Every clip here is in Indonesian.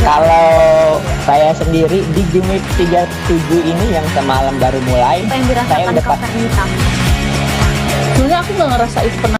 Kalau saya sendiri di Jumit 37 ini yang semalam baru mulai, Apa yang dirasakan saya udah Kak Fernita? Sebenarnya aku nggak ngerasa itu pernah.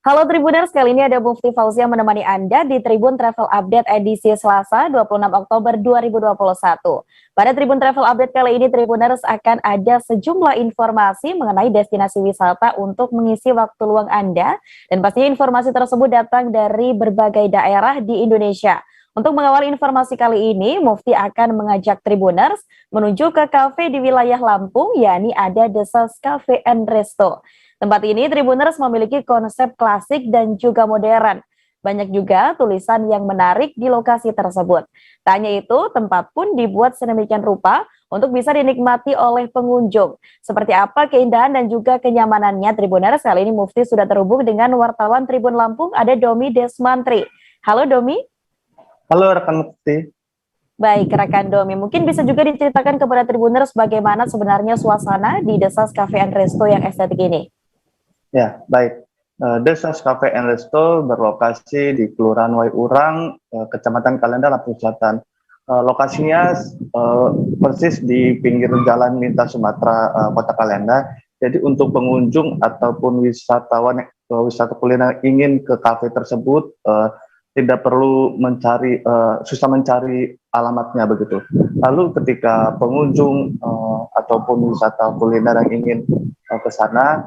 Halo Tribuners, kali ini ada Mufti Fauzia menemani Anda di Tribun Travel Update edisi Selasa 26 Oktober 2021. Pada Tribun Travel Update kali ini, Tribuners akan ada sejumlah informasi mengenai destinasi wisata untuk mengisi waktu luang Anda. Dan pastinya informasi tersebut datang dari berbagai daerah di Indonesia. Untuk mengawal informasi kali ini, Mufti akan mengajak Tribuners menuju ke kafe di wilayah Lampung, yakni ada Desas Cafe and Resto. Tempat ini Tribuners memiliki konsep klasik dan juga modern. Banyak juga tulisan yang menarik di lokasi tersebut. Tak hanya itu, tempat pun dibuat sedemikian rupa untuk bisa dinikmati oleh pengunjung. Seperti apa keindahan dan juga kenyamanannya Tribuners? Kali ini Mufti sudah terhubung dengan wartawan Tribun Lampung, ada Domi Desmantri. Halo Domi. Halo rekan Mufti. Baik, rekan Domi, mungkin bisa juga diceritakan kepada Tribuners bagaimana sebenarnya suasana di Desas Cafe and Resto yang estetik ini. Ya, baik. Desas Cafe and Resto berlokasi di Kelurahan Waiurang, Kecamatan Kalenda, Lampung Selatan. Lokasinya persis di pinggir jalan lintas Sumatera, Kota Kalenda. Jadi untuk pengunjung ataupun wisatawan wisata kuliner ingin ke kafe tersebut tidak perlu mencari susah mencari alamatnya begitu. Lalu ketika pengunjung ataupun wisata kuliner yang ingin ke sana,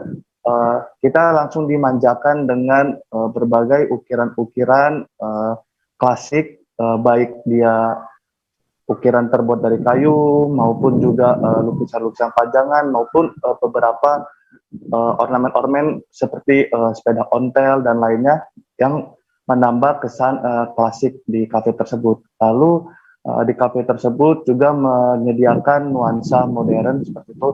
kita langsung dimanjakan dengan berbagai ukiran-ukiran klasik, baik dia ukiran terbuat dari kayu maupun juga lukisan-lukisan pajangan maupun beberapa ornamen-ornamen seperti sepeda ontel dan lainnya yang menambah kesan klasik di kafe tersebut. Lalu di kafe tersebut juga menyediakan nuansa modern seperti itu,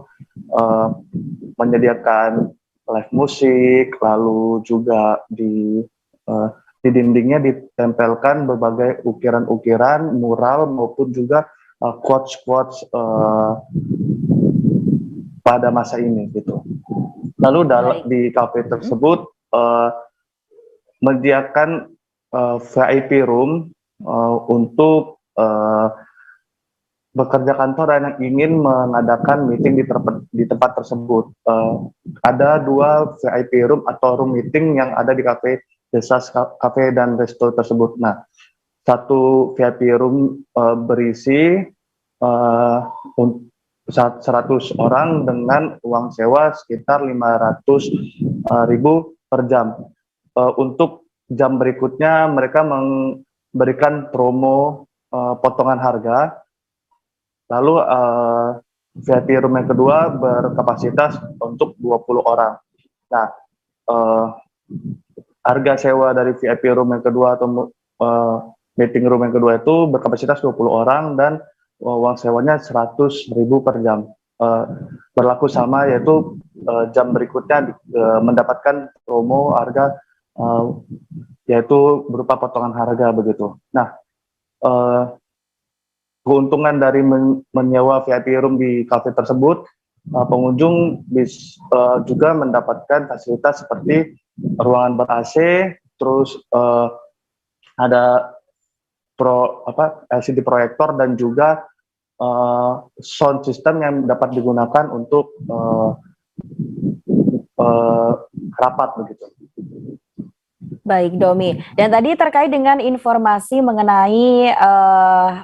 menyediakan live musik, lalu juga di dindingnya ditempelkan berbagai ukiran-ukiran, mural maupun juga quotes-quotes pada masa ini gitu. Lalu di kafe tersebut menyediakan VIP room untuk bekerja kantor dan yang ingin mengadakan meeting di tempat tersebut. Ada 2 VIP room atau room meeting yang ada di kafe Desas Cafe dan Resto tersebut. Nah, satu VIP room berisi 100 orang dengan uang sewa sekitar 500.000 per jam. Untuk jam berikutnya mereka memberikan promo potongan harga. Lalu VIP room yang kedua berkapasitas untuk 20 orang. Nah, harga sewa dari VIP room yang kedua atau meeting room yang kedua itu berkapasitas 20 orang dan uang sewanya 100.000 per jam. Berlaku sama, yaitu jam berikutnya mendapatkan promo harga yaitu berupa potongan harga begitu. Nah, keuntungan dari menyewa VIP room di kafe tersebut, pengunjung juga mendapatkan fasilitas seperti ruangan ber-AC, terus ada LCD proyektor dan juga sound system yang dapat digunakan untuk rapat begitu. Baik, Domi. Dan tadi terkait dengan informasi mengenai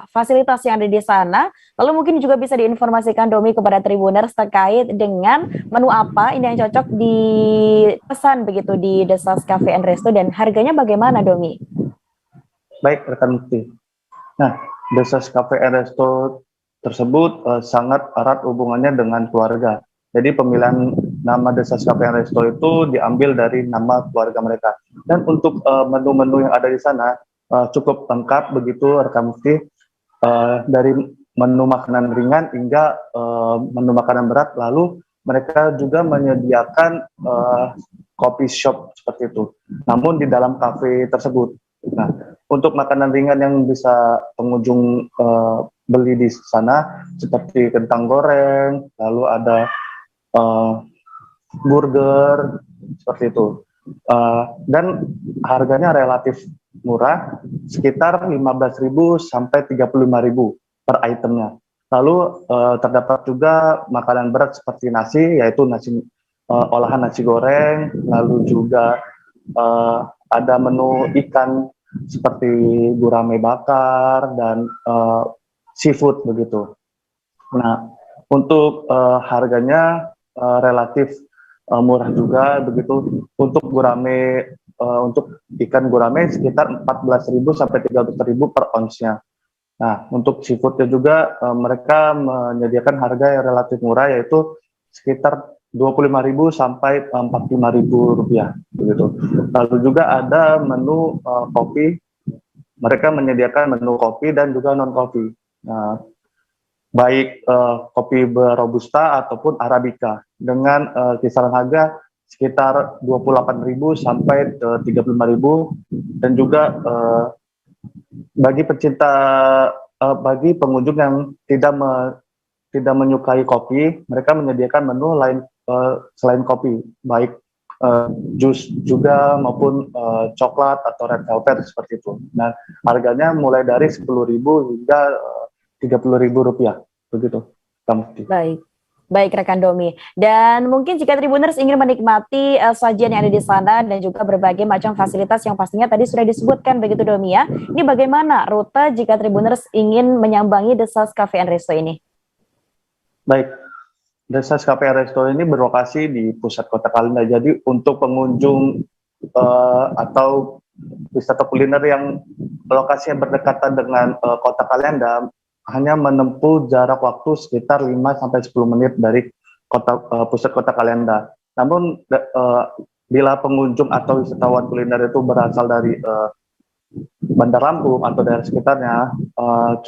fasilitas yang ada di sana, lalu mungkin juga bisa diinformasikan, Domi, kepada Tribuners terkait dengan menu apa ini yang cocok dipesan begitu di Desas Cafe and Resto dan harganya bagaimana, Domi? Baik, rekan Mufti. Nah, Desas Cafe and Resto tersebut sangat erat hubungannya dengan keluarga. Jadi pemilihan nama Desas Cafe and Resto itu diambil dari nama keluarga mereka. Dan untuk menu-menu yang ada di sana cukup lengkap begitu, rekan Mufti. Dari menu makanan ringan hingga menu makanan berat. Lalu mereka juga menyediakan coffee shop seperti itu. Namun di dalam kafe tersebut. Nah, untuk makanan ringan yang bisa pengunjung beli di sana seperti kentang goreng, lalu ada burger seperti itu, dan harganya relatif murah, sekitar 15.000 sampai 35.000 per itemnya. Lalu terdapat juga makanan berat seperti nasi, yaitu nasi olahan nasi goreng, lalu juga ada menu ikan seperti gurame bakar dan seafood begitu. Nah, untuk harganya relatif murah juga begitu. Untuk gurame, untuk ikan gurame sekitar 14.000 sampai 13.000 per onsnya. Nah, untuk seafoodnya juga mereka menyediakan harga yang relatif murah, yaitu sekitar 25.000 sampai 45.000 rupiah begitu. Lalu juga ada menu kopi. Mereka menyediakan menu kopi dan juga non kopi. Nah, baik kopi robusta ataupun arabica dengan kisaran harga sekitar 28.000 sampai 35.000, dan juga bagi pecinta bagi pengunjung yang tidak menyukai kopi, mereka menyediakan menu lain selain kopi, baik jus juga maupun coklat atau red velvet seperti itu. Nah, harganya mulai dari 10.000 hingga 30.000 rupiah, begitu. Baik. Baik rekan Domi, dan mungkin jika Tribuners ingin menikmati sajian yang ada di sana dan juga berbagai macam fasilitas yang pastinya tadi sudah disebutkan begitu Domi ya, ini bagaimana rute jika Tribuners ingin menyambangi The Sas Cafe and Resto ini? Baik, The Sas Cafe and Resto ini berlokasi di pusat kota Kalenda, jadi untuk pengunjung atau wisata kuliner yang lokasinya berdekatan dengan kota Kalenda hanya menempuh jarak waktu sekitar 5-10 menit dari pusat kota Kalenda. Namun bila pengunjung atau wisatawan kuliner itu berasal dari Bandar Lampung atau daerah sekitarnya,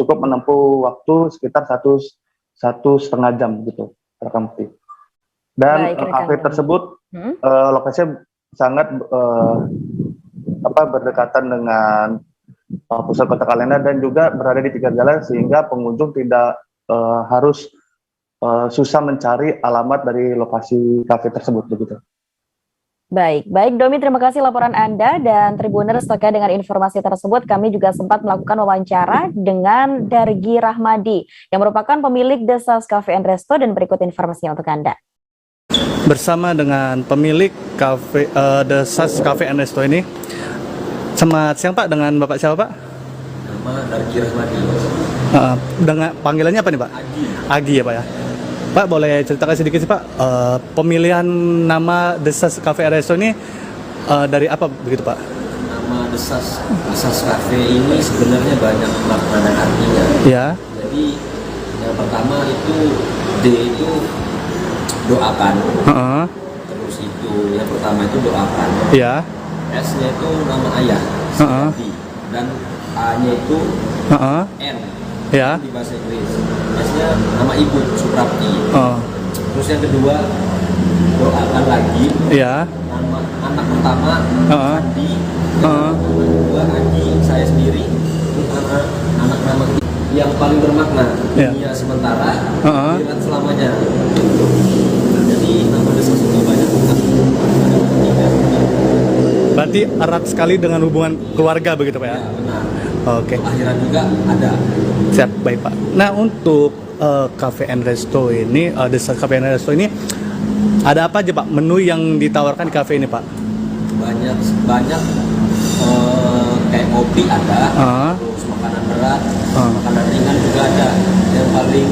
cukup menempuh waktu sekitar 1,5 jam gitu. Dan kafe tersebut lokasinya sangat berdekatan dengan pusat kota Kalenda dan juga berada di pinggir jalan sehingga pengunjung tidak harus susah mencari alamat dari lokasi kafe tersebut begitu. Baik Domi, terima kasih laporan Anda, dan Tribuners terkait dengan informasi tersebut kami juga sempat melakukan wawancara dengan Dargi Rahmadi yang merupakan pemilik The Sas Cafe and Resto, dan berikut informasinya untuk Anda. Bersama dengan pemilik kafe The Sas Cafe and Resto ini. Selamat siang Pak, dengan Bapak siapa Pak? Nama Dargi Rahmadi. Dengan panggilannya apa nih Pak? Agi ya Pak ya. Pak boleh ceritakan sedikit sih Pak, pemilihan nama The Sas Cafe and Resto ini dari apa begitu Pak? Nama The Sas Cafe ini sebenarnya banyak makna dan artinya. Ya. Jadi yang pertama itu D itu doakan. Terus itu yang pertama itu doakan. Ya. S-nya itu nama ayah, dan A-nya itu N, ya. di bahasa Inggris. S-nya nama ibu, Suprapti. Terus yang kedua, doakan lagi. Ya. Nama anak pertama, Andi. Anak kedua, Andi, saya sendiri. Anak nama yang paling bermakna, dunia sementara, akhirat selamanya. Jadi nama desa itu banyak Berarti erat sekali dengan hubungan keluarga begitu Pak ya? Ya, benar. Oke. Akhirat juga ada. Siap, baik Pak. Nah untuk Cafe and Resto ini, The Sas Cafe and Resto ini ada apa aja Pak menu yang ditawarkan di cafe ini Pak? Banyak kayak kopi ada, terus makanan berat, makanan ringan juga ada. Yang paling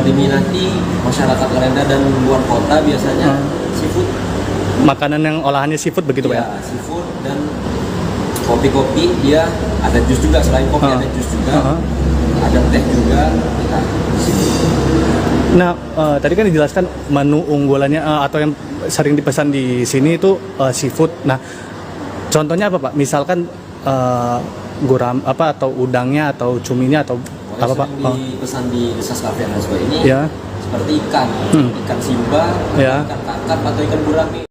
diminati masyarakat Kalenda dan luar kota biasanya seafood. Makanan yang olahannya seafood begitu Pak ya? Seafood dan kopi-kopi, dia ada jus juga, selain kopi ada jus juga, ada teh juga. Nah, tadi kan dijelaskan menu unggulannya atau yang sering dipesan di sini itu seafood. Nah, contohnya apa Pak? Misalkan guram apa atau udangnya atau cuminya atau apa Pak? Dipesan di The Sas Cafe and Resto ini ya. Seperti ikan simba, ikan kakap atau ikan gurame.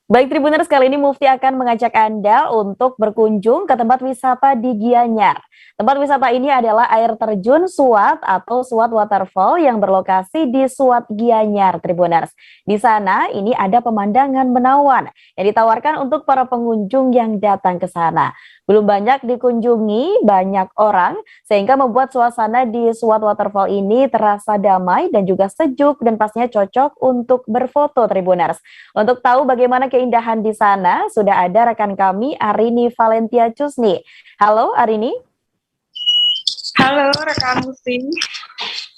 Baik Tribuners, kali ini Mufti akan mengajak Anda untuk berkunjung ke tempat wisata di Gianyar. Tempat wisata ini adalah air terjun Suat atau Suat Waterfall yang berlokasi di Suat Gianyar, Tribuners. Di sana ini ada pemandangan menawan yang ditawarkan untuk para pengunjung yang datang ke sana. Belum banyak dikunjungi banyak orang, sehingga membuat suasana di Suat Waterfall ini terasa damai dan juga sejuk dan pastinya cocok untuk berfoto, Tribuners. Untuk tahu bagaimana keindahan di sana, sudah ada rekan kami Arini Valentia Cusni. Halo Arini. Halo rekan Mufti.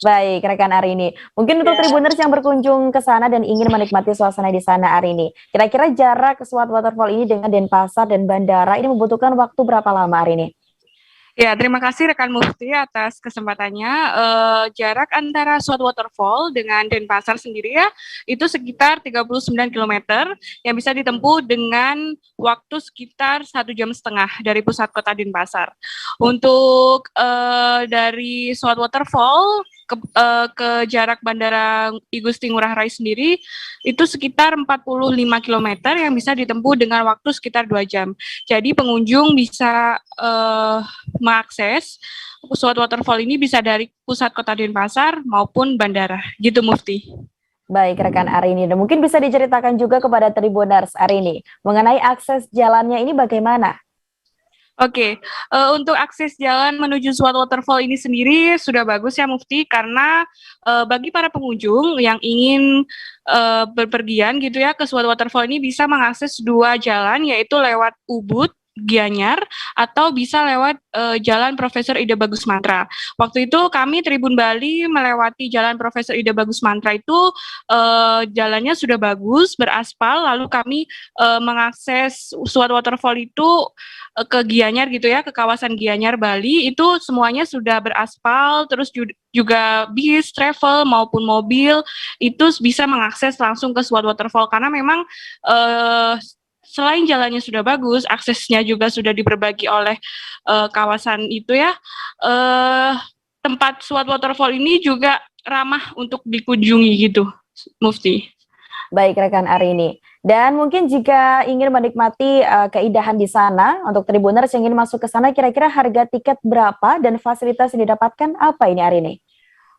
Baik, rekan Arini. Mungkin untuk Tribuners yang berkunjung ke sana dan ingin menikmati suasana di sana, Arini, kira-kira jarak Suat Waterfall ini dengan Denpasar dan bandara ini membutuhkan waktu berapa lama, Arini? Ya, terima kasih rekan Mufti atas kesempatannya. Jarak antara Suat Waterfall dengan Denpasar sendiri ya, itu sekitar 39 km yang bisa ditempuh dengan waktu sekitar 1,5 jam dari pusat kota Denpasar. Untuk dari Suat Waterfall ke jarak Bandara I Gusti Ngurah Rai sendiri itu sekitar 45 km yang bisa ditempuh dengan waktu sekitar 2 jam. Jadi pengunjung bisa mengakses Suat Waterfall ini bisa dari pusat kota Denpasar maupun bandara. Gitu Mufti. Baik rekan Arini, dan mungkin bisa diceritakan juga kepada Tribuners Arini mengenai akses jalannya ini bagaimana? Oke, untuk akses jalan menuju Swat Waterfall ini sendiri sudah bagus ya Mufti, karena bagi para pengunjung yang ingin berpergian gitu ya ke Swat Waterfall ini bisa mengakses dua jalan, yaitu lewat Ubud, Gianyar, atau bisa lewat Jalan Profesor Ida Bagus Mantra. Waktu itu kami Tribun Bali melewati Jalan Profesor Ida Bagus Mantra itu jalannya sudah bagus, beraspal, lalu kami mengakses Swat Waterfall itu ke Gianyar gitu ya, ke kawasan Gianyar Bali, itu semuanya sudah beraspal, terus juga bis, travel, maupun mobil, itu bisa mengakses langsung ke Swat Waterfall, karena memang selain jalannya sudah bagus, aksesnya juga sudah diperbagi oleh kawasan itu ya. Tempat Swat Waterfall ini juga ramah untuk dikunjungi gitu, Mufti. Baik rekan Arini. Dan mungkin jika ingin menikmati keindahan di sana, untuk Tribuners yang ingin masuk ke sana, kira-kira harga tiket berapa dan fasilitas yang didapatkan apa ini Arini?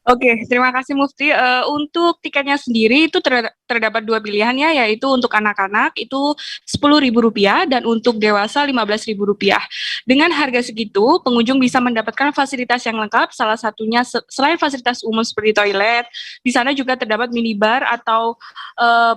Oke, terima kasih Mufti. Untuk tiketnya sendiri itu terdapat dua pilihan ya, yaitu untuk anak-anak itu Rp10.000 dan untuk dewasa Rp15.000. Dengan harga segitu, pengunjung bisa mendapatkan fasilitas yang lengkap, salah satunya selain fasilitas umum seperti toilet, di sana juga terdapat minibar atau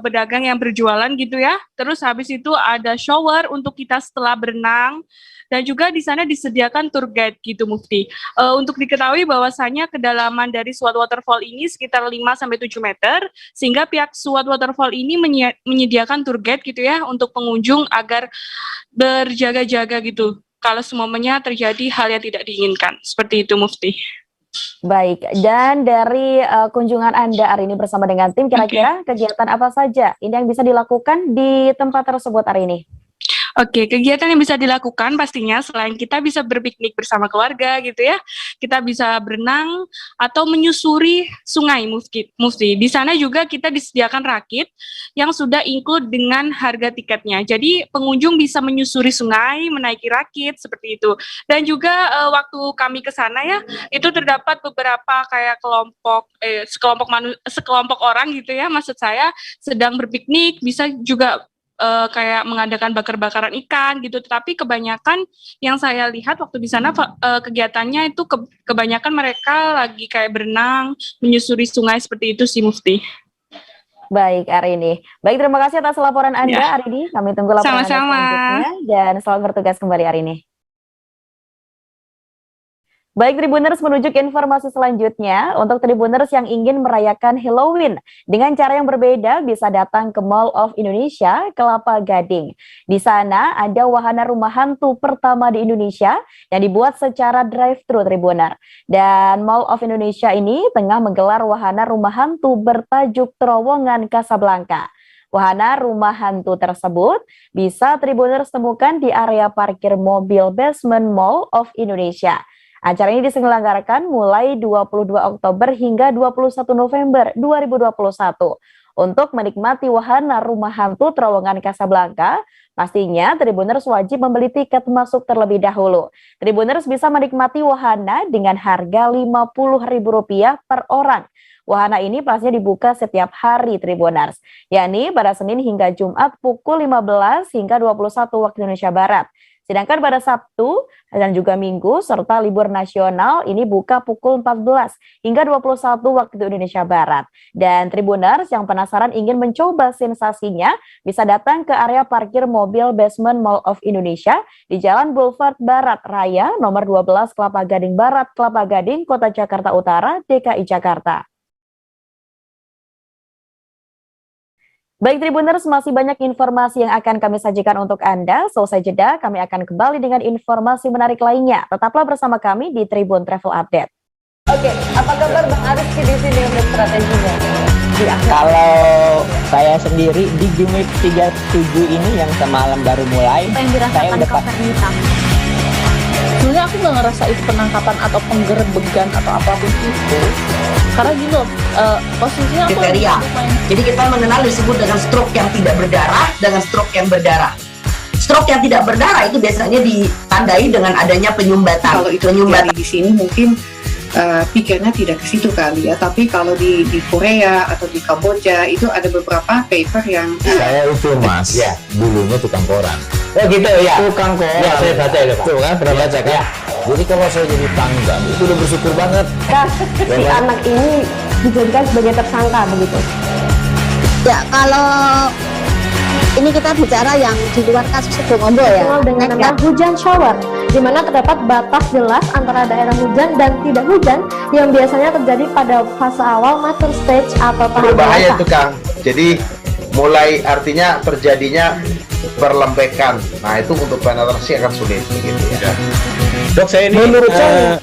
pedagang yang berjualan gitu ya. Terus habis itu ada shower untuk kita setelah berenang, dan juga di sana disediakan tour guide gitu Mufti. Untuk diketahui bahwasanya kedalaman dari Swat Waterfall ini sekitar 5-7 meter, sehingga pihak Swat Waterfall ini menyediakan tour guide gitu ya untuk pengunjung agar berjaga-jaga gitu kalau semuanya terjadi hal yang tidak diinginkan. Seperti itu Mufti. Baik, dan dari kunjungan Anda hari ini bersama dengan tim, kira-kira kegiatan apa saja ini yang bisa dilakukan di tempat tersebut hari ini? Oke, kegiatan yang bisa dilakukan pastinya selain kita bisa berpiknik bersama keluarga gitu ya, kita bisa berenang atau menyusuri sungai Mufti. Di sana juga kita disediakan rakit yang sudah include dengan harga tiketnya. Jadi pengunjung bisa menyusuri sungai, menaiki rakit seperti itu. Dan juga waktu kami ke sana ya, itu terdapat beberapa kayak sekelompok orang gitu ya, maksud saya sedang berpiknik, bisa juga kayak mengadakan bakar-bakaran ikan gitu, tetapi kebanyakan yang saya lihat waktu di sana kegiatannya itu kebanyakan mereka lagi kayak berenang, menyusuri sungai seperti itu sih Mufti. Baik Arini, baik terima kasih atas laporan Anda Arini, kami tunggu laporan Anda selanjutnya dan selamat bertugas kembali Arini. Baik Tribuners, menuju ke informasi selanjutnya. Untuk Tribuners yang ingin merayakan Halloween dengan cara yang berbeda bisa datang ke Mall of Indonesia, Kelapa Gading. Di sana ada wahana rumah hantu pertama di Indonesia yang dibuat secara drive-thru Tribuner. Dan Mall of Indonesia ini tengah menggelar wahana rumah hantu bertajuk Terowongan Casablanca. Wahana rumah hantu tersebut bisa Tribuners temukan di area parkir mobil basement Mall of Indonesia. Acara ini diselenggarakan mulai 22 Oktober hingga 21 November 2021. Untuk menikmati wahana rumah hantu Terowongan Casablanca, pastinya Tribuners wajib membeli tiket masuk terlebih dahulu. Tribuners bisa menikmati wahana dengan harga Rp50.000 per orang. Wahana ini pastinya dibuka setiap hari Tribuners, yakni pada Senin hingga Jumat pukul 15 hingga 21 waktu Indonesia Barat. Sedangkan pada Sabtu dan juga Minggu serta libur nasional ini buka pukul 14 hingga 21 waktu Indonesia Barat. Dan Tribuners yang penasaran ingin mencoba sensasinya bisa datang ke area parkir mobil basement Mall of Indonesia di Jalan Boulevard Barat Raya nomor 12 Kelapa Gading Barat, Kelapa Gading, Kota Jakarta Utara, DKI Jakarta. Baik Tribuners, masih banyak informasi yang akan kami sajikan untuk Anda. Selesai jeda, kami akan kembali dengan informasi menarik lainnya. Tetaplah bersama kami di Tribun Travel Update. Oke, apa kabar Bang Ariski di sini untuk strateginya? Kalau saya sendiri di Gimik 37 ini yang semalam baru mulai, Apa yang dirasakan saya udah Kak Hitam? Sebenarnya aku nggak ngerasa itu penangkapan atau penggerbegan atau apapun itu. Karena gini loh, posisinya aku kriteria. Jadi kita mengenal disebut dengan stroke yang tidak berdarah dengan stroke yang berdarah. Stroke yang tidak berdarah itu biasanya ditandai dengan adanya penyumbatan. Kalau itu terjadi di sini mungkin pikirnya tidak ke situ kali ya, tapi kalau di Korea atau di Kamboja itu ada beberapa paper yang saya itu mas, ya dulunya tukang koran. Oh gitu ya, tukang koran. Ya saya baca itu pak. Tuh kan pernah baca kan? Ya. Jadi kalau saya jadi pangdam itu udah bersyukur banget. Si anak ini dijadikan sebagai tersangka begitu. Ya kalau ini kita bicara yang di luar kasus Situbondo ya. Dengan nama hujan shower, di mana terdapat batas jelas antara daerah hujan dan tidak hujan yang biasanya terjadi pada fase awal mature stage atau tahap berbahaya dewasa. itu Kang. Jadi mulai artinya terjadinya perlembekan. Nah itu untuk penetrasi akan sulit gitu ya. Dok saya ini menurut saya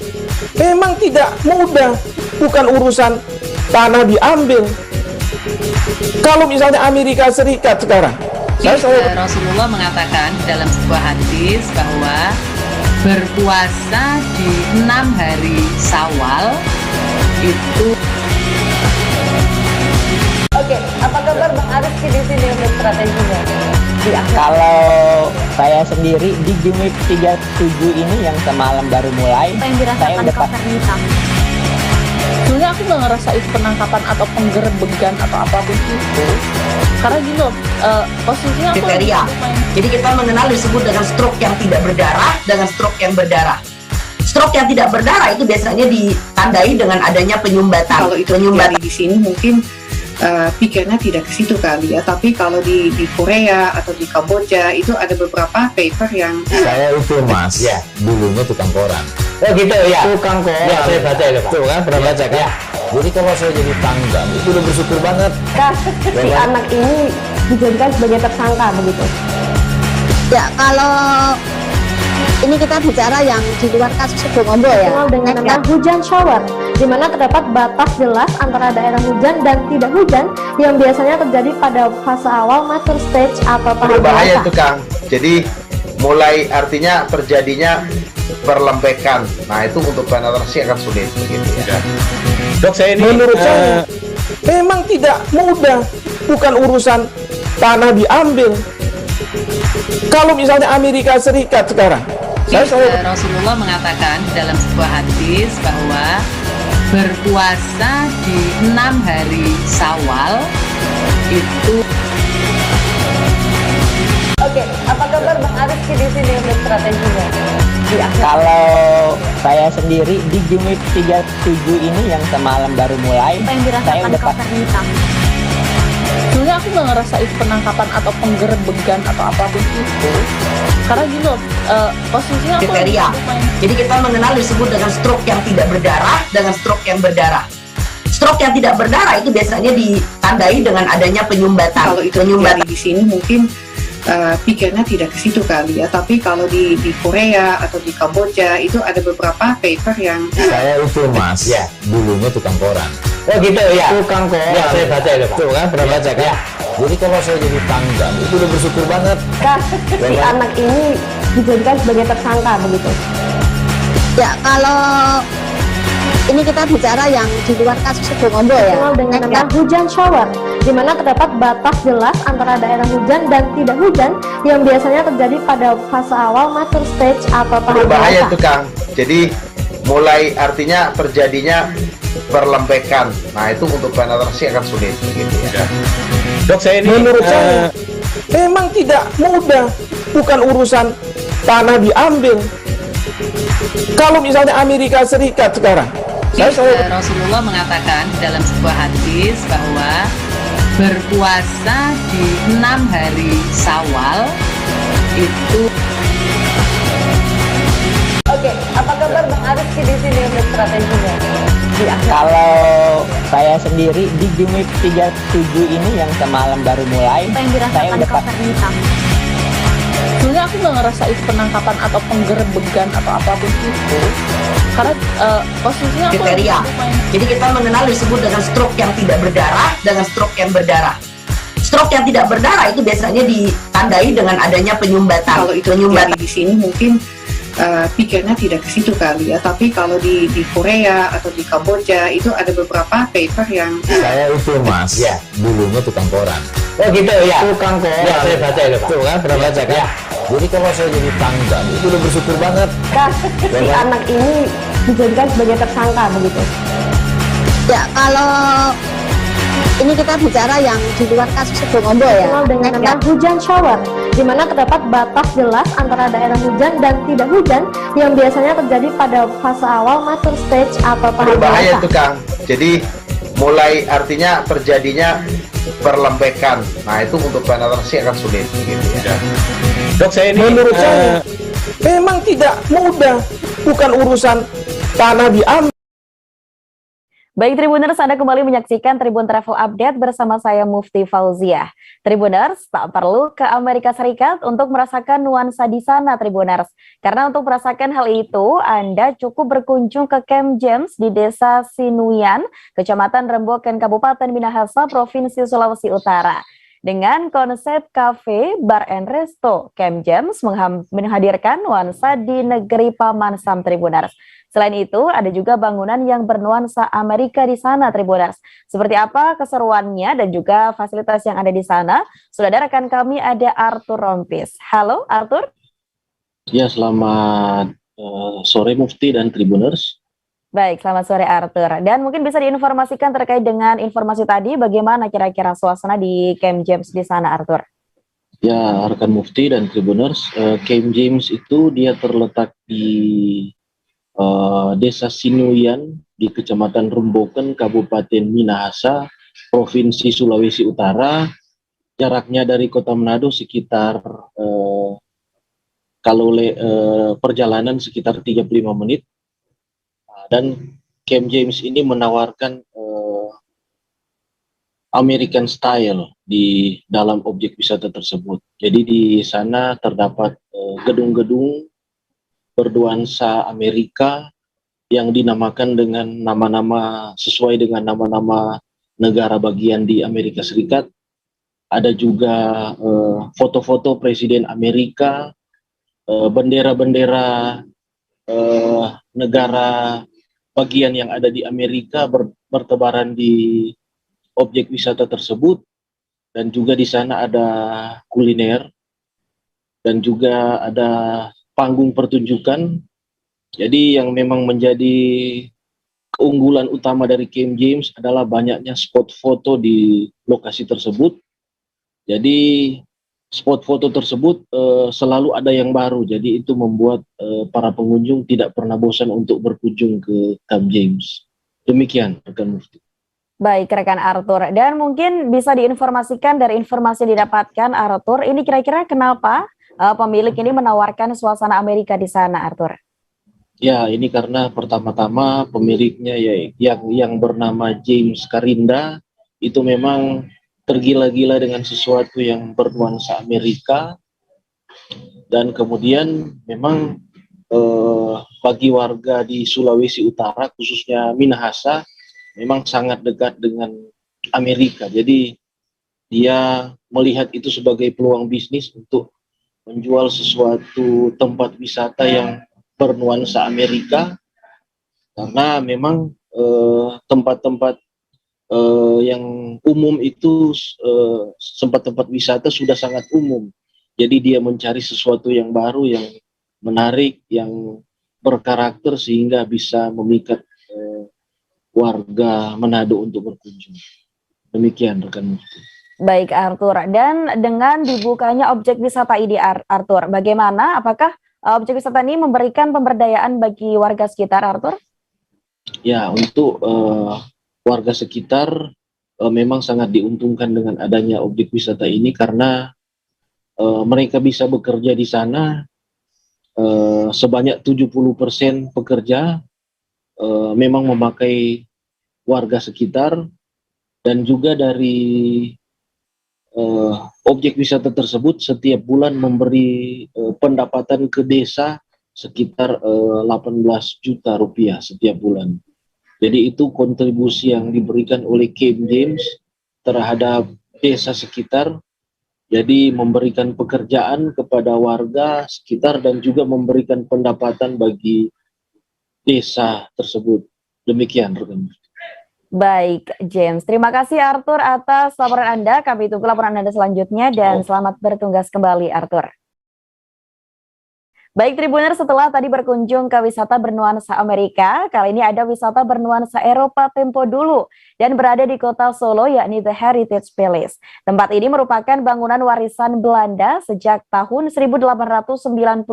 memang tidak mudah, bukan urusan tanah diambil. Kalau misalnya Amerika Serikat sekarang, Rasulullah mengatakan dalam sebuah hadis bahwa berpuasa di 6 hari Syawal itu. Oke, apa kabar Bang Aris di sini untuk strateginya? Kalau saya sendiri di game week 37 ini yang semalam baru mulai, Apa yang saya dirasakan udah Kak Fernita? Sebenarnya aku nggak ngerasa itu penangkapan atau penggerebegan atau apapun itu, karena gini loh, posisinya aku Kriteria. Jadi kita mengenal disebut dengan stroke yang tidak berdarah dengan stroke yang berdarah. Stroke yang tidak berdarah itu biasanya ditandai dengan adanya penyumbatan. kalau itu terjadi di sini mungkin pikirnya tidak ke situ kali ya, tapi kalau di Korea atau di Kamboja itu ada beberapa paper yang saya itu mas, ya dulunya tukang koran. Oh gitu ya, tukang koran. Ya saya baca itu pak. Tuh kan pernah baca kan? Ya. Jadi kalau saya jadi pangdam itu udah bersyukur banget. Si anak ini dijadikan sebagai tersangka begitu. Ya kalau ini kita bicara yang di luar kasus Situbondo ya. Dengan nama hujan shower, di mana terdapat batas jelas antara daerah hujan dan tidak hujan yang biasanya terjadi pada fase awal mature stage atau tahap Berbahaya dewasa. itu Kang. Jadi mulai artinya terjadinya perlembekan. Nah itu untuk penetrasi akan sulit gitu ya. Dok saya ini menurut saya memang tidak mudah, bukan urusan tanah diambil. Kalau misalnya Amerika Serikat sekarang, Rasulullah mengatakan dalam sebuah hadis bahwa berpuasa di 6 hari Syawal itu. Oke, apa kabar Bang Aris di sini untuk strateginya? Kalau saya sendiri di game week 37 ini yang semalam baru mulai, Apa yang saya dirasakan udah Kak Fernita? Sebenarnya aku nggak ngerasa itu penangkapan atau penggerebegan atau apapun itu, karena gini loh, posisinya aku kriteria. Jadi kita mengenal disebut dengan stroke yang tidak berdarah dengan stroke yang berdarah. Stroke yang tidak berdarah itu biasanya ditandai dengan adanya penyumbatan. kalau itu terjadi di sini mungkin pikirnya tidak ke situ kali ya, tapi kalau di Korea atau di Kamboja itu ada beberapa paper yang saya itu mas, ya dulunya tukang koran. Oh gitu ya, tukang koran. Ya saya baca itu pak. Tuh kan pernah baca kan? Ya. Jadi kalau saya jadi pangdam itu udah bersyukur banget. Si anak ini dijadikan sebagai tersangka begitu. Ya kalau ini kita bicara yang di luar kasus Situbondo ya. Dengan nama hujan shower, di mana terdapat batas jelas antara daerah hujan dan tidak hujan yang biasanya terjadi pada fase awal mature stage atau tahap Berbahaya dewasa. itu Kang. Jadi mulai artinya terjadinya perlembekan. Nah itu untuk penetrasi akan sulit gitu ya. Dok saya ini menurut saya memang tidak mudah, bukan urusan tanah diambil. Kalau misalnya Amerika Serikat sekarang, Rasulullah mengatakan dalam sebuah hadis bahwa berpuasa di 6 hari Syawal itu. Oke, apa kabar Bang Aris di sini untuk strateginya? Kalau saya sendiri di game week 37 ini yang semalam baru mulai, Apa yang saya dirasakan udah Kak Fernita? Sebenarnya aku nggak ngerasa itu penangkapan atau penggerebegan atau apapun itu, karena posisinya aku kriteria. Jadi kita mengenal disebut dengan stroke yang tidak berdarah dengan stroke yang berdarah. Stroke yang tidak berdarah itu biasanya ditandai dengan adanya penyumbatan. kalau itu terjadi di sini mungkin pikirnya tidak ke situ kali ya, tapi kalau di Korea atau di Kamboja itu ada beberapa paper yang saya itu mas, ya dulunya tukang koran. Oh gitu ya, tukang koran. Ya saya baca itu pak. Tuh kan pernah baca kan? Ya. Jadi kalau saya jadi pangdam itu udah bersyukur banget. Si anak ini dijadikan sebagai tersangka begitu? Ya, kalau ini kita bicara yang di luar kasus Sebongombo ya. Dengan nama hujan shower, di mana terdapat batas jelas antara daerah hujan dan tidak hujan yang biasanya terjadi pada fase awal mature stage atau tahap Berbahaya dewasa. itu Kang. Jadi mulai artinya terjadinya perlembekan. Nah itu untuk penetrasi akan sulit gitu ya. Dok, saya ini Menurut saya memang tidak mudah, bukan urusan tanah diambil. Baik Tribuners, Anda kembali menyaksikan Tribun Travel Update bersama saya Mufti Fauziah. Tribuners, tak perlu ke Amerika Serikat untuk merasakan nuansa di sana Tribuners. Karena untuk merasakan hal itu, Anda cukup berkunjung ke Camp James di Desa Sinuyan, Kecamatan Remboken, Kabupaten Minahasa, Provinsi Sulawesi Utara. Dengan konsep cafe, bar and resto, Camp James menghadirkan nuansa di negeri Paman Sam Tribuners. Selain itu, ada juga bangunan yang bernuansa Amerika di sana, Tribuners. Seperti apa keseruannya dan juga fasilitas yang ada di sana? Sudah ada rekan kami, ada Arthur Rompis. Halo, Arthur. Ya, selamat sore Mufti dan Tribuners. Baik, selamat sore Arthur. Dan mungkin bisa diinformasikan terkait dengan informasi tadi, bagaimana kira-kira suasana di Camp James di sana, Arthur? Ya, rekan Mufti dan Tribuners, Camp James itu dia terletak di Desa Sinuyan di Kecamatan Remboken, Kabupaten Minahasa, Provinsi Sulawesi Utara. Jaraknya dari Kota Manado sekitar perjalanan sekitar 35 menit. Dan Camp James ini menawarkan American style di dalam objek wisata tersebut. Jadi di sana terdapat gedung-gedung bernuansa Amerika yang dinamakan dengan nama-nama sesuai dengan nama-nama negara bagian di Amerika Serikat. Ada juga foto-foto Presiden Amerika, bendera-bendera negara bagian yang ada di Amerika bertebaran di objek wisata tersebut. Dan juga di sana ada kuliner dan juga ada panggung pertunjukan. Jadi yang memang menjadi keunggulan utama dari Camp James adalah banyaknya spot foto di lokasi tersebut. Jadi spot foto tersebut selalu ada yang baru. Jadi itu membuat para pengunjung tidak pernah bosan untuk berkunjung ke Camp James. Demikian rekan Mufti. Baik rekan Arthur. Dan mungkin bisa diinformasikan dari informasi yang didapatkan Arthur, ini kira-kira kenapa pemilik ini menawarkan suasana Amerika di sana, Arthur? Ya, ini karena pertama-tama pemiliknya ya yang bernama James Karinda itu memang tergila-gila dengan sesuatu yang bernuansa Amerika, dan kemudian memang bagi warga di Sulawesi Utara khususnya Minahasa memang sangat dekat dengan Amerika. Jadi dia melihat itu sebagai peluang bisnis untuk menjual sesuatu tempat wisata yang bernuansa Amerika, karena memang tempat-tempat yang umum itu tempat-tempat wisata sudah sangat umum. Jadi dia mencari sesuatu yang baru, yang menarik, yang berkarakter sehingga bisa memikat warga Manado untuk berkunjung. Demikian rekan Mufti. Baik Arthur, dan dengan dibukanya objek wisata ini Arthur, bagaimana? Apakah objek wisata ini memberikan pemberdayaan bagi warga sekitar, Arthur? Ya, untuk warga sekitar memang sangat diuntungkan dengan adanya objek wisata ini karena mereka bisa bekerja di sana. Sebanyak 70% pekerja memang memakai warga sekitar, dan juga dari objek wisata tersebut setiap bulan memberi pendapatan ke desa sekitar 18 juta rupiah setiap bulan. Jadi itu kontribusi yang diberikan oleh Camp James terhadap desa sekitar. Jadi memberikan pekerjaan kepada warga sekitar dan juga memberikan pendapatan bagi desa tersebut. Demikian rekan. Baik, James. Terima kasih Arthur atas laporan Anda. Kami tunggu laporan Anda selanjutnya dan selamat bertugas kembali, Arthur. Baik Tribuners, setelah tadi berkunjung ke wisata bernuansa Amerika, kali ini ada wisata bernuansa Eropa tempo dulu dan berada di kota Solo, yakni The Heritage Palace. Tempat ini merupakan bangunan warisan Belanda sejak tahun 1892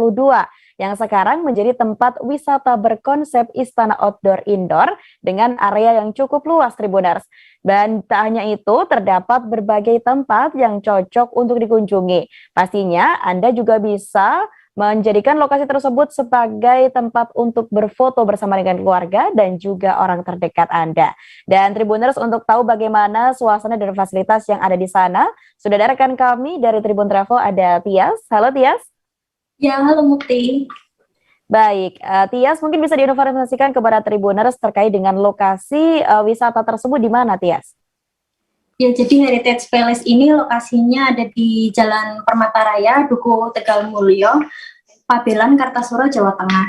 yang sekarang menjadi tempat wisata berkonsep istana outdoor-indoor dengan area yang cukup luas Tribuners. Dan tak hanya itu, terdapat berbagai tempat yang cocok untuk dikunjungi. Pastinya Anda juga bisa menjadikan lokasi tersebut sebagai tempat untuk berfoto bersama dengan keluarga dan juga orang terdekat Anda. Dan Tribuners, untuk tahu bagaimana suasana dan fasilitas yang ada di sana, sudah ada rekan kami dari Tribun Travel, ada Tias. Halo Tias. Ya, halo Mukti. Baik, Tias mungkin bisa diinformasikan kepada Tribuners terkait dengan lokasi wisata tersebut di mana, Tias? Ya, jadi Heritage Palace ini lokasinya ada di Jalan Permata Raya, Duku Tegal Mulyo, Pabelan, Kartasura, Jawa Tengah.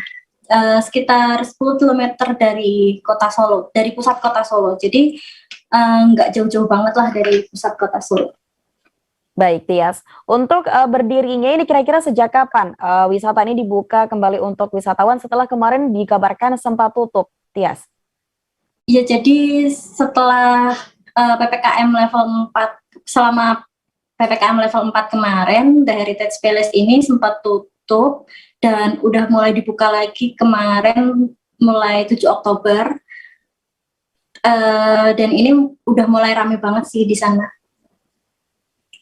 Sekitar 10 km dari kota Solo, dari pusat kota Solo. Jadi nggak jauh-jauh banget lah dari pusat kota Solo. Baik, Tias. Untuk berdirinya ini kira-kira sejak kapan wisata ini dibuka kembali untuk wisatawan setelah kemarin dikabarkan sempat tutup, Tias? Ya, jadi setelah PPKM level 4, selama PPKM level 4 kemarin, The Heritage Palace ini sempat tutup dan udah mulai dibuka lagi kemarin mulai 7 Oktober. Dan ini udah mulai rame banget sih di sana.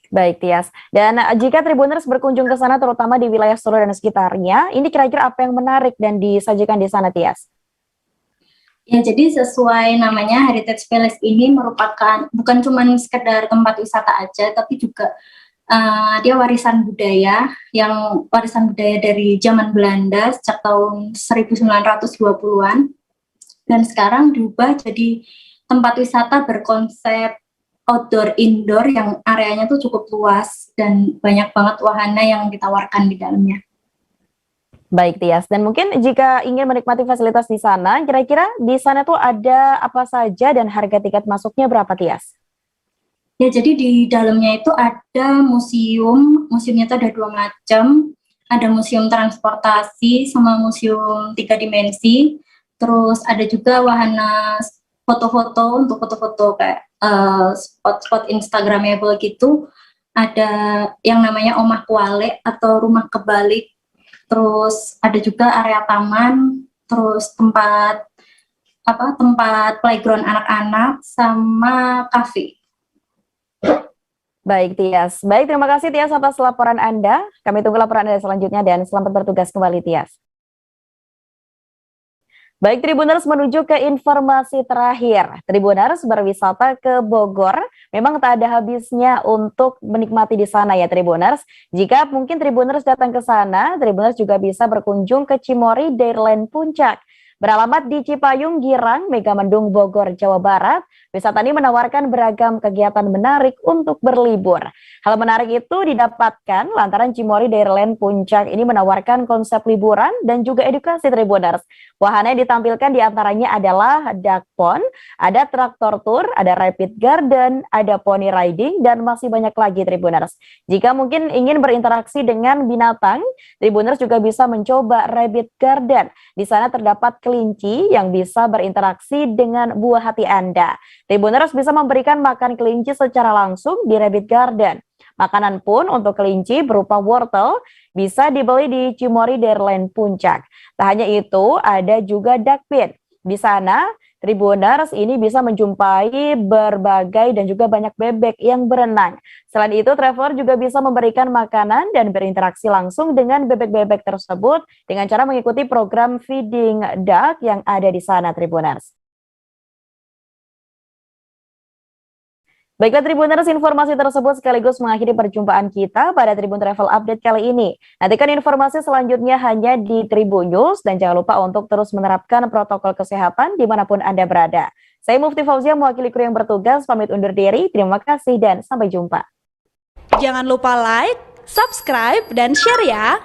Baik, Tias. Dan jika Tribuners berkunjung ke sana terutama di wilayah Solo dan sekitarnya, ini kira-kira apa yang menarik dan disajikan di sana, Tias? Ya, jadi sesuai namanya, Heritage Palace ini merupakan bukan cuma sekedar tempat wisata aja, tapi juga dia warisan budaya dari zaman Belanda sejak tahun 1920-an, dan sekarang diubah jadi tempat wisata berkonsep outdoor-indoor yang areanya tuh cukup luas dan banyak banget wahana yang ditawarkan di dalamnya. Baik, Tias. Dan mungkin jika ingin menikmati fasilitas di sana, kira-kira di sana tuh ada apa saja dan harga tiket masuknya berapa, Tias? Ya, jadi di dalamnya itu ada museumnya itu ada 2 macam, ada museum transportasi sama museum 3 dimensi, terus ada juga wahana foto-foto untuk foto-foto kayak spot-spot Instagramable gitu, ada yang namanya Omah Kuale atau Rumah Kebalik. Terus ada juga area taman, terus tempat playground anak-anak sama kafe. Baik, Tias. Baik, terima kasih Tias atas laporan Anda. Kami tunggu laporan Anda selanjutnya dan selamat bertugas kembali, Tias. Baik, Tribuners, menuju ke informasi terakhir. Tribuners berwisata ke Bogor, memang tak ada habisnya untuk menikmati di sana ya Tribuners. Jika mungkin Tribuners datang ke sana, Tribuners juga bisa berkunjung ke Cimory Dairyland Puncak. Beralamat di Cipayung, Girang, Megamendung, Bogor, Jawa Barat, wisata ini menawarkan beragam kegiatan menarik untuk berlibur. Hal menarik itu didapatkan lantaran Cimory Dairyland Puncak ini menawarkan konsep liburan dan juga edukasi Tribuners. Wahana yang ditampilkan diantaranya adalah duck pond, ada traktor tour, ada rapid garden, ada pony riding, dan masih banyak lagi Tribuners. Jika mungkin ingin berinteraksi dengan binatang, Tribuners juga bisa mencoba rabbit garden. Di sana terdapat kelinci yang bisa berinteraksi dengan buah hati Anda. Tribuners bisa memberikan makan kelinci secara langsung di rabbit garden. Makanan pun untuk kelinci berupa wortel bisa dibeli di Cimory Dairyland Puncak. Tak hanya itu, ada juga duck pit. Di sana, Tribuners ini bisa menjumpai berbagai dan juga banyak bebek yang berenang. Selain itu, traveler juga bisa memberikan makanan dan berinteraksi langsung dengan bebek-bebek tersebut dengan cara mengikuti program feeding duck yang ada di sana, Tribuners. Baiklah Tribuners, informasi tersebut sekaligus mengakhiri perjumpaan kita pada Tribun Travel Update kali ini. Nantikan informasi selanjutnya hanya di Tribun News dan jangan lupa untuk terus menerapkan protokol kesehatan dimanapun Anda berada. Saya Mufti Fauzia mewakili kru yang bertugas, pamit undur diri, terima kasih dan sampai jumpa. Jangan lupa like, subscribe, dan share ya!